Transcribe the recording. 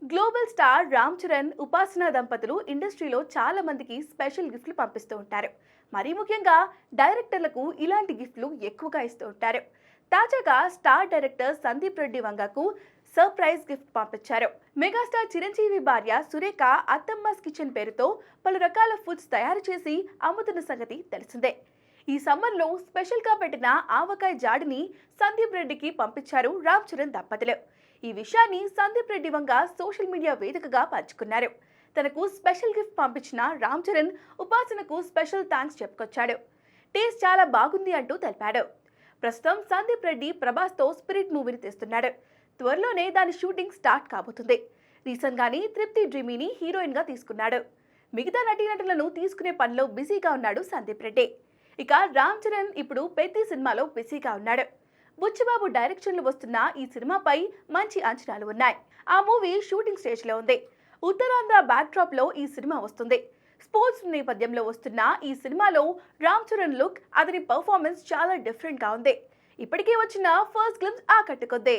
Global star Ram Charan, ఉపాసన దంపతులు ఇండస్ట్రీలో చాలా మందికి స్పెషల్ గిఫ్ట్లు పంపిస్తూ ఉంటారు. మరీ ముఖ్యంగా డైరెక్టర్లకు ఇలాంటి గిఫ్ట్లు ఎక్కువగా ఇస్తూ ఉంటారు. తాజాగా స్టార్ డైరెక్టర్ సందీప్ రెడ్డి వంగకు సర్ప్రైజ్ గిఫ్ట్ పంపించారు. మెగాస్టార్ చిరంజీవి భార్య సురేఖ అత్తమ్మస్ కిచెన్ పేరుతో పలు రకాల ఫుడ్స్ తయారు చేసి అమ్ముతున్న సంగతి తెలిసిందే. ఈ సమ్మర్లో స్పెషల్గా పెట్టిన ఆవకాయ జాడిని సందీప్ రెడ్డికి పంపించారు రామ్ చరణ్ దంపతులు. ఈ విషయాన్ని సందీప్ రెడ్డి వంగ సోషల్ మీడియా వేదికగా పంచుకున్నారు. తనకు స్పెషల్ గిఫ్ట్ పంపించిన రామ్ చరణ్ ఉపాసనకు స్పెషల్ థ్యాంక్స్ చెప్పుకొచ్చాడు. టేస్ట్ చాలా బాగుంది అంటూ తెలిపాడు. ప్రస్తుతం సందీప్ రెడ్డి ప్రభాస్తో స్పిరిట్ మూవీని తీస్తున్నాడు. త్వరలోనే దాని షూటింగ్ స్టార్ట్ కాబోతుంది. రీసెంట్ గానీ తృప్తి డ్రీమీని హీరోయిన్ గా తీసుకున్నాడు. మిగతా నటీనటులను తీసుకునే పనిలో బిజీగా ఉన్నాడు సందీప్ రెడ్డి. ఇక రామ్ చరణ్ ఇప్పుడు పెద్ది సినిమాలో బిజీగా ఉన్నాడు. బుచ్చిబాబు డైరెక్షన్ లో వస్తున్న ఈ సినిమాపై మంచి అంచనాలు ఉన్నాయి. ఆ మూవీ షూటింగ్ స్టేజ్ లో ఉంది. ఉత్తరాంధ్ర బ్యాక్ డ్రాప్ లో ఈ సినిమా వస్తుంది. స్పోర్ట్స్ నేపథ్యంలో వస్తున్న ఈ సినిమాలో రామ్ చరణ్ లుక్, అతని పర్ఫార్మెన్స్ చాలా డిఫరెంట్ గా ఉంది. ఇప్పటికే వచ్చిన ఫస్ట్ గ్లింప్స్ ఆకట్టుకొద్ది.